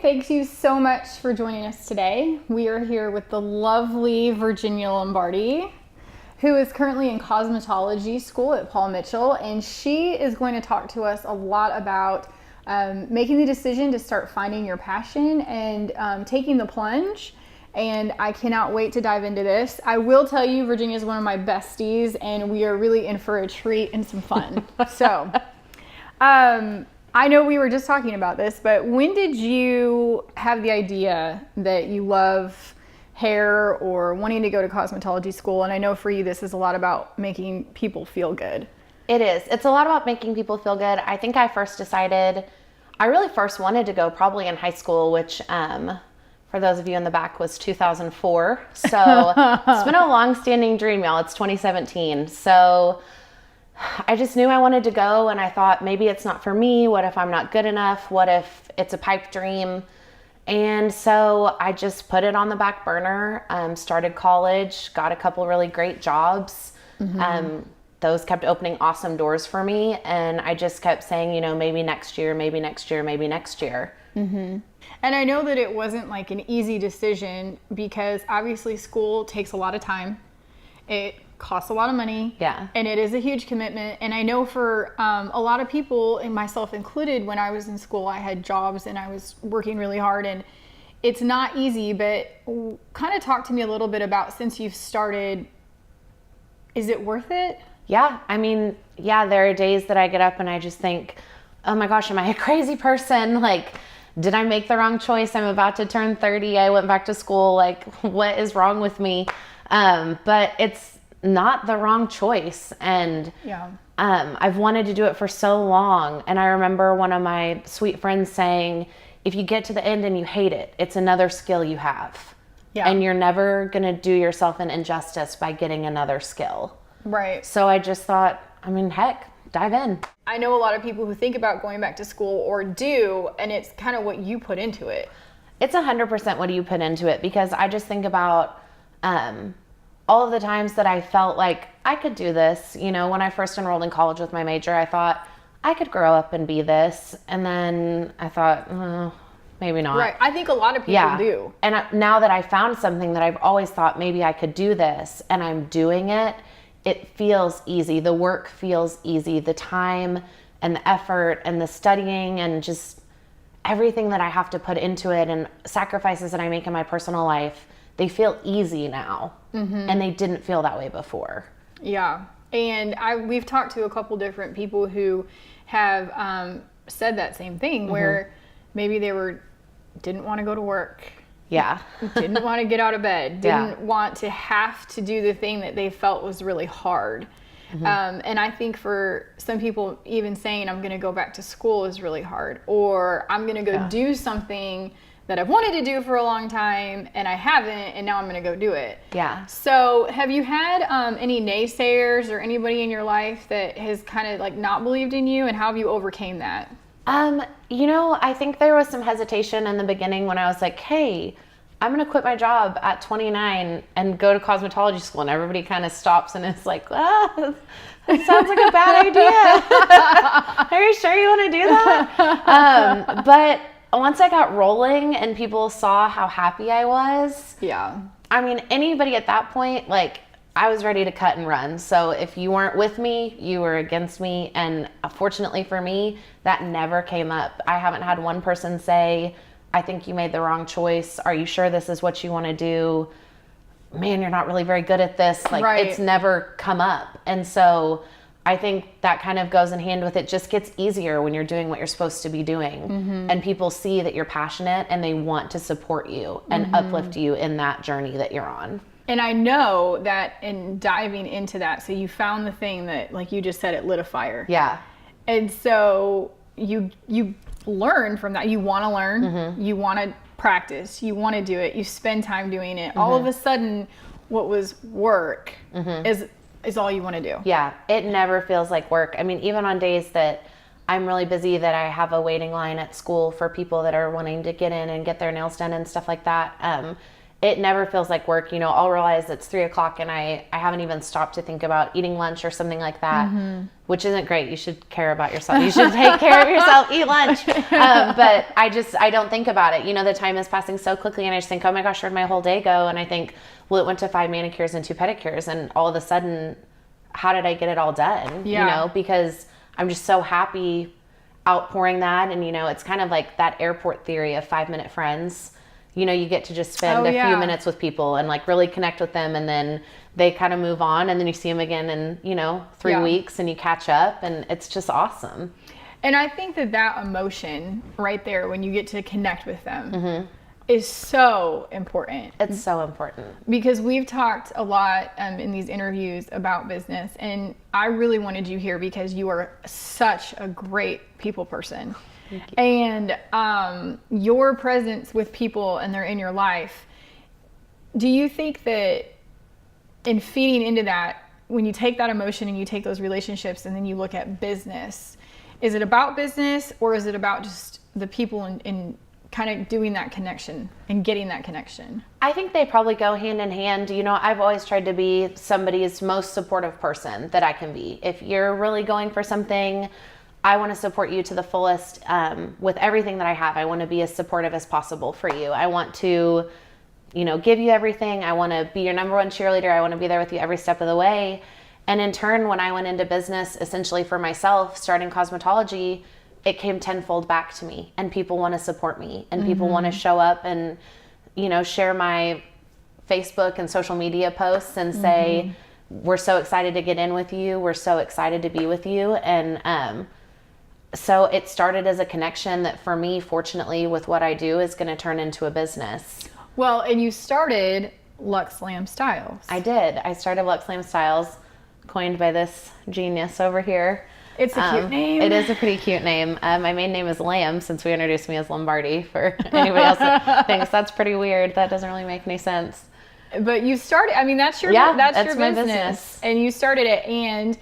thank you so much for joining us today. We are here with the lovely Virginia Lombardi, who is currently in cosmetology school at Paul Mitchell, and she is going to talk to us a lot about making the decision to start finding your passion and taking the plunge. And I cannot wait to dive into this. I will tell you, Virginia is one of my besties, and we are really in for a treat and some fun. So, I know we were just talking about this, but when did you have the idea that you love hair or wanting to go to cosmetology school? And I know for you, this is a lot about making people feel good. It is. It's a lot about making people feel good. I think I really first wanted to go probably in high school, which, for those of you in the back, was 2004. So it's been a long-standing dream, y'all. It's 2017. So I just knew I wanted to go, and I thought maybe it's not for me. What if I'm not good enough? What if it's a pipe dream? And so I just put it on the back burner, started college, got a couple really great jobs. Those kept opening awesome doors for me. And I just kept saying, maybe next year, maybe next year, maybe next year. And I know that it wasn't like an easy decision because obviously school takes a lot of time. It costs a lot of money. Yeah. And it is a huge commitment. And I know for a lot of people, and myself included, when I was in school, I had jobs and I was working really hard, and it's not easy. But kind of talk to me a little bit about, since you've started, is it worth it? Yeah. I mean, there are days that I get up and I just think, oh my gosh, am I a crazy person? Like, did I make the wrong choice? I'm about to turn 30. I went back to school. Like, what is wrong with me? But it's not the wrong choice. And I've wanted to do it for so long. And I remember one of my sweet friends saying, if you get to the end and you hate it, it's another skill you have. Yeah. And you're never going to do yourself an injustice by getting another skill. Right. So I just thought, heck, dive in. I know a lot of people who think about going back to school or do, and it's kind of what you put into it. It's 100% what you put into it, because I just think about all of the times that I felt like I could do this. When I first enrolled in college with my major, I thought I could grow up and be this. And then I thought, maybe not. Right. I think a lot of people do. And now that I found something that I've always thought maybe I could do this, and I'm doing it, it feels easy. The work feels easy. The time and the effort and the studying and just everything that I have to put into it and sacrifices that I make in my personal life, they feel easy now. And they didn't feel that way before. Yeah. And we've talked to a couple different people who have said that same thing, where maybe they didn't want to go to work. Yeah. Didn't want to get out of bed. Didn't want to have to do the thing that they felt was really hard. And I think for some people, even saying I'm going to go back to school is really hard. Or I'm going to go do something that I've wanted to do for a long time and I haven't, and now I'm going to go do it. Yeah. So have you had any naysayers or anybody in your life that has kind of like not believed in you, and how have you overcame that? I think there was some hesitation in the beginning when I was like, hey, I'm going to quit my job at 29 and go to cosmetology school. And everybody kind of stops and is like, that sounds like a bad idea. Are you sure you want to do that? But once I got rolling and people saw how happy I was, anybody at that point, like, I was ready to cut and run. So if you weren't with me, you were against me. And fortunately for me, that never came up. I haven't had one person say, I think you made the wrong choice. Are you sure this is what you want to do? Man, you're not really very good at this. Like, it's never come up. And so I think that kind of goes in hand with it. Just gets easier when you're doing what you're supposed to be doing. And people see that you're passionate and they want to support you and uplift you in that journey that you're on. And I know that in diving into that, so you found the thing that, like you just said, it lit a fire. Yeah. And so you learn from that. You want to learn. You want to practice. You want to do it. You spend time doing it. All of a sudden, what was work is all you want to do. Yeah. It never feels like work. I mean, even on days that I'm really busy, that I have a waiting line at school for people that are wanting to get in and get their nails done and stuff like that. it never feels like work. I'll realize it's 3:00 and I haven't even stopped to think about eating lunch or something like that, which isn't great. You should care about yourself. You should take care of yourself, eat lunch. But I don't think about it. The time is passing so quickly and I just think, oh my gosh, where'd my whole day go? And I think, well, it went to 5 manicures and 2 pedicures. And all of a sudden, how did I get it all done? Because I'm just so happy outpouring that. And, it's kind of like that airport theory of 5-minute friends. You get to just spend a few minutes with people and like really connect with them, and then they kind of move on, and then you see them again in 3 weeks and you catch up, and it's just awesome. And I think that emotion right there, when you get to connect with them, is so important. It's so important. Because we've talked a lot in these interviews about business, and I really wanted you here because you are such a great people person. And your presence with people and they're in your life, do you think that in feeding into that, when you take that emotion and you take those relationships and then you look at business, is it about business or is it about just the people and kind of doing that connection and getting that connection? I think they probably go hand in hand. I've always tried to be somebody's most supportive person that I can be. If you're really going for something, I want to support you to the fullest with everything that I have. I want to be as supportive as possible for you. I want to, give you everything. I want to be your number one cheerleader. I want to be there with you every step of the way. And in turn, when I went into business, essentially for myself, starting cosmetology, it came tenfold back to me. And people want to support me. And people want to show up and, share my Facebook and social media posts and say, we're so excited to get in with you. We're so excited to be with you. And, so it started as a connection that for me, fortunately, with what I do is going to turn into a business. Well, and you started Lux Lamb Styles. I did. I started Lux Lamb Styles, coined by this genius over here. It's a cute name. It is a pretty cute name. My main name is Lamb, since we introduced me as Lombardi, for anybody else that thinks that's pretty weird. That doesn't really make any sense. But you started, that's your my business. And you started it, and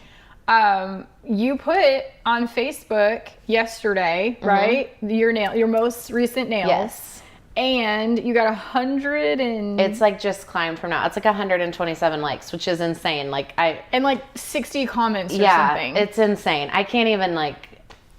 you put on Facebook yesterday, right? Your most recent nails. Yes. And you got 100 and... It's like just climbed from now. It's like 127 likes, which is insane. And like 60 comments or something. It's insane. I can't even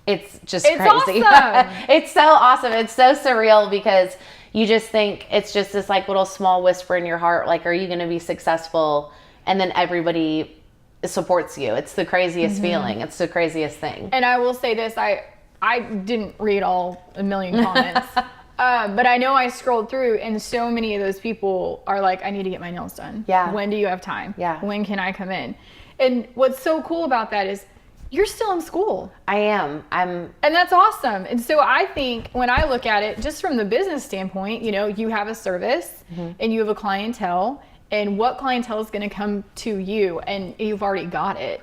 it's just it's crazy. Awesome. It's so awesome. It's so surreal because you just think it's just this little small whisper in your heart. Are you going to be successful? And then everybody supports you. It's the craziest feeling. It's the craziest thing. And I will say this, I didn't read all a million comments, but I know I scrolled through, and so many of those people are like, I need to get my nails done. Yeah. When do you have time? Yeah. When can I come in? And what's so cool about that is you're still in school. I am. And that's awesome. And so I think when I look at it, just from the business standpoint, you have a service and you have a clientele. And what clientele is going to come to you, and you've already got it.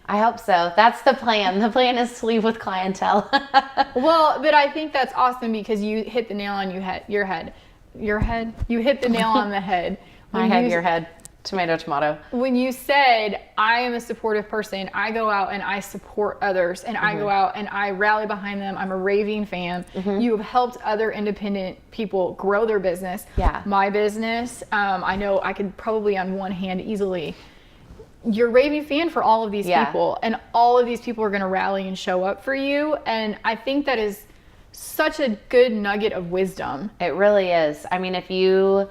I hope so. That's the plan. The plan is to leave with clientele. Well, but I think that's awesome because you hit the nail on your head. You hit the nail on the head. My head, your head. Tomato, tomato. When you said, I am a supportive person, I go out and I support others, and I go out and I rally behind them. I'm a raving fan. You have helped other independent people grow their business. Yeah. My business, I know I could probably on one hand easily. You're a raving fan for all of these people, and all of these people are going to rally and show up for you. And I think that is such a good nugget of wisdom. It really is. If you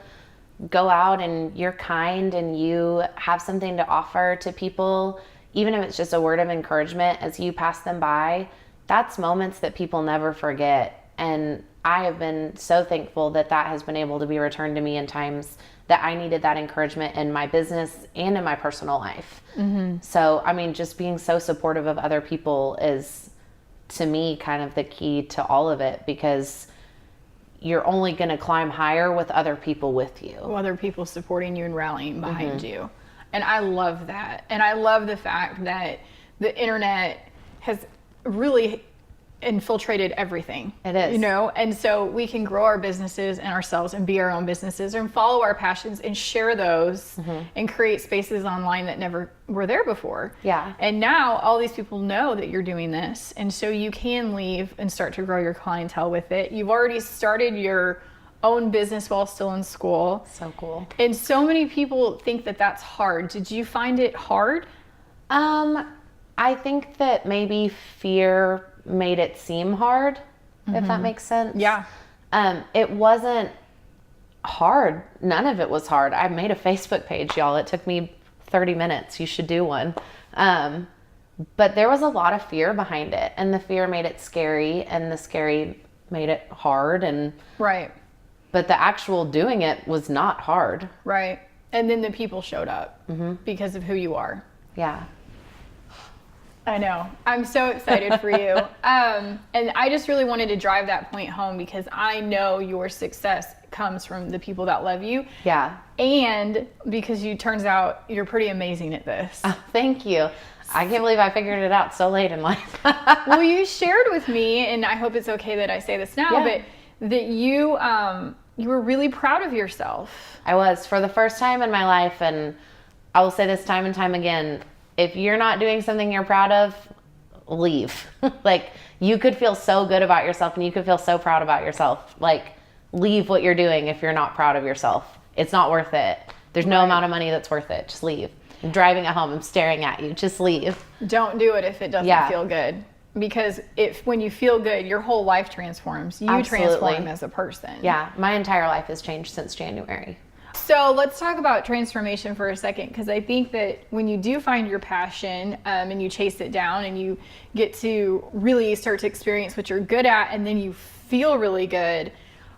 go out and you're kind and you have something to offer to people, even if it's just a word of encouragement as you pass them by, that's moments that people never forget. And I have been so thankful that has been able to be returned to me in times that I needed that encouragement in my business and in my personal life. So, just being so supportive of other people is, to me, kind of the key to all of it, because you're only going to climb higher with other people with you. Other people supporting you and rallying behind you. And I love that. And I love the fact that the internet has really infiltrated everything. It is. And so we can grow our businesses and ourselves and be our own businesses and follow our passions and share those and create spaces online that never were there before. Yeah. And now all these people know that you're doing this. And so you can leave and start to grow your clientele with it. You've already started your own business while still in school. So cool. And so many people think that that's hard. Did you find it hard? I think that maybe fear made it seem hard, if that makes sense. Yeah. It wasn't hard. None of it was hard. I made a Facebook page, y'all. It took me 30 minutes. You should do one. But there was a lot of fear behind it, and the fear made it scary, and the scary made it hard. And Right. but the actual doing it was not hard. Right. And then the people showed up because of who you are. Yeah. I know. I'm so excited for you. And I just really wanted to drive that point home because I know your success comes from the people that love you. Yeah. And because turns out you're pretty amazing at this. Oh, thank you. I can't believe I figured it out so late in life. Well, you shared with me, and I hope it's okay that I say this now, but that you were really proud of yourself. I was, for the first time in my life, and I will say this time and time again, if you're not doing something you're proud of, leave. Like, you could feel so good about yourself and you could feel so proud about yourself. Like, leave what you're doing if you're not proud of yourself. It's not worth it. There's no amount of money that's worth it. Just leave. I'm driving at home. I'm staring at you. Just leave. Don't do it if it doesn't feel good. Because when you feel good, your whole life transforms. You transform as a person. Yeah. My entire life has changed since January. So let's talk about transformation for a second, because I think that when you do find your passion and you chase it down and you get to really start to experience what you're good at, and then you feel really good,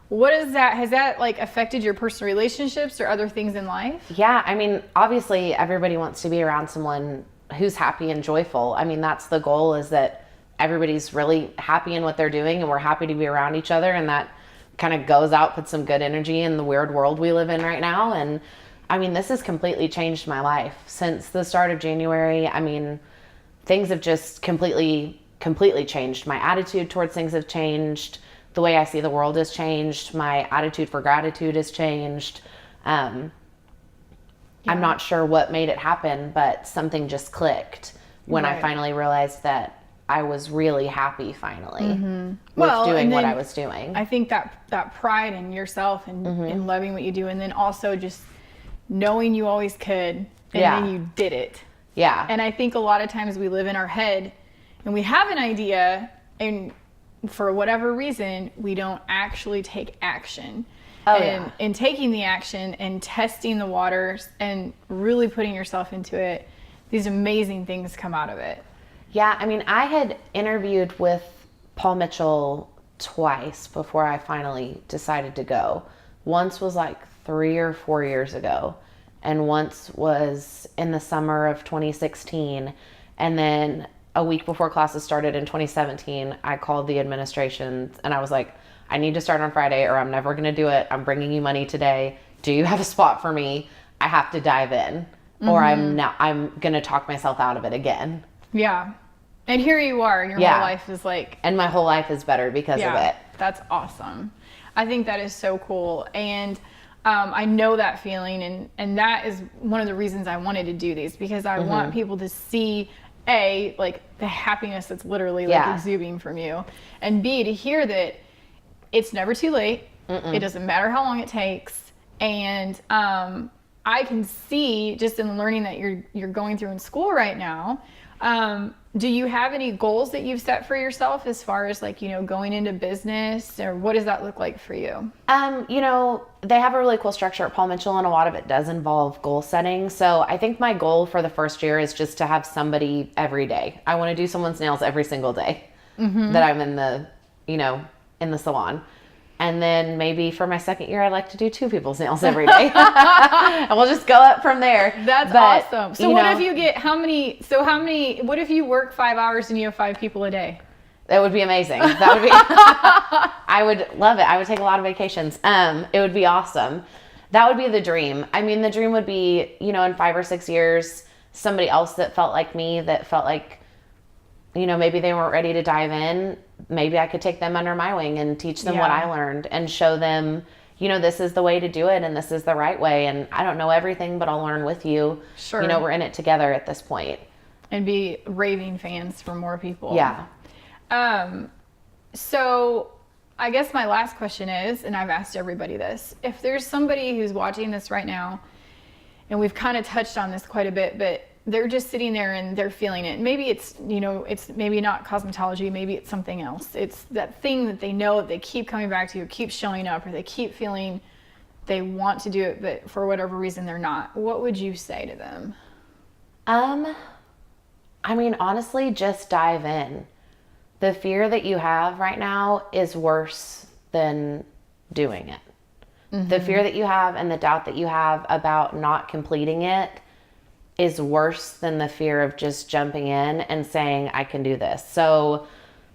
what is that? Has that like affected your personal relationships or other things in life? Yeah. I mean, obviously everybody wants to be around someone who's happy and joyful. I mean, that's the goal, is that everybody's really happy in what they're doing and we're happy to be around each other, and that kind of goes out, puts some good energy in the weird world we live in right now. And I mean, this has completely changed my life since the start of January. I mean, things have just completely changed. My attitude towards things have changed. The way I see the world has changed. My attitude for gratitude has changed. I'm not sure what made it happen, but something just clicked when I finally realized that I was really happy finally with doing what I was doing. I think that pride in yourself and in loving what you do, and then also just knowing you always could, and then you did it. Yeah. And I think a lot of times we live in our head and we have an idea, and for whatever reason, we don't actually take action. And taking the action and testing the waters and really putting yourself into it, these amazing things come out of it. Yeah, I mean, I had interviewed with Paul Mitchell twice before I finally decided to go. Once was like 3 or 4 years ago, and once was in the summer of 2016. And then a week before classes started in 2017, I called the administration and I was like, I need to start on Friday or I'm never going to do it. I'm bringing you money today. Do you have a spot for me? I have to dive in, or I'm going to talk myself out of it again. Yeah. And here you are, and your whole life is like... And my whole life is better because of it. That's awesome. I think that is so cool. And I know that feeling, and that is one of the reasons I wanted to do these, because I want people to see, A, like the happiness that's literally like exuding from you, and B, to hear that it's never too late. It doesn't matter how long it takes. And I can see just in learning that you're going through in school right now. Do you have any goals that you've set for yourself as far as like, going into business, or what does that look like for you? They have a really cool structure at Paul Mitchell, and a lot of it does involve goal setting. So I think my goal for the first year is just to have somebody every day. I want to do someone's nails every single day that I'm in the salon. And then maybe for my second year, I'd like to do 2 people's nails every day. And we'll just go up from there. That's awesome. So what if you get what if you work 5 hours and you have 5 people a day? That would be amazing. That would be, I would love it. I would take a lot of vacations. It would be awesome. That would be the dream. I mean, the dream would be, in 5 or 6 years, somebody else that felt like me, that felt like, maybe they weren't ready to dive in. Maybe I could take them under my wing and teach them what I learned and show them, this is the way to do it and this is the right way. And I don't know everything, but I'll learn with you. Sure. We're in it together at this point. And be raving fans for more people. Yeah. So I guess my last question is, and I've asked everybody this, if there's somebody who's watching this right now, and we've kind of touched on this quite a bit, but they're just sitting there and they're feeling it. Maybe it's, it's maybe not cosmetology, maybe it's something else. It's that thing that they know that they keep coming back to, or keep showing up, or they keep feeling they want to do it, but for whatever reason they're not. What would you say to them? I mean, honestly, just dive in. The fear that you have right now is worse than doing it. Mm-hmm. The fear that you have and the doubt that you have about not completing it is worse than the fear of just jumping in and saying, I can do this. So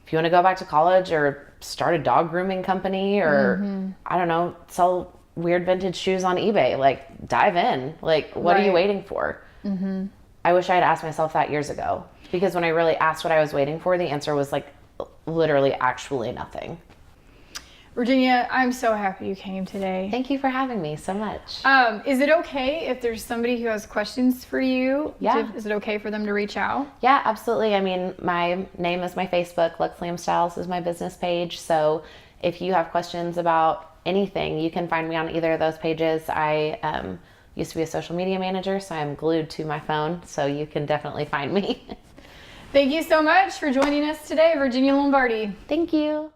if you want to go back to college or start a dog grooming company or, I don't know, sell weird vintage shoes on eBay, like dive in. Like, what are you waiting for? Mm-hmm. I wish I had asked myself that years ago, because when I really asked what I was waiting for, the answer was like literally actually nothing. Virginia, I'm so happy you came today. Thank you for having me so much. Is it okay if there's somebody who has questions for you? Yeah. Is it okay for them to reach out? Yeah, absolutely. I mean, my name is my Facebook. Lex Lamb Styles is my business page. So if you have questions about anything, you can find me on either of those pages. I used to be a social media manager, so I'm glued to my phone. So you can definitely find me. Thank you so much for joining us today, Virginia Lombardi. Thank you.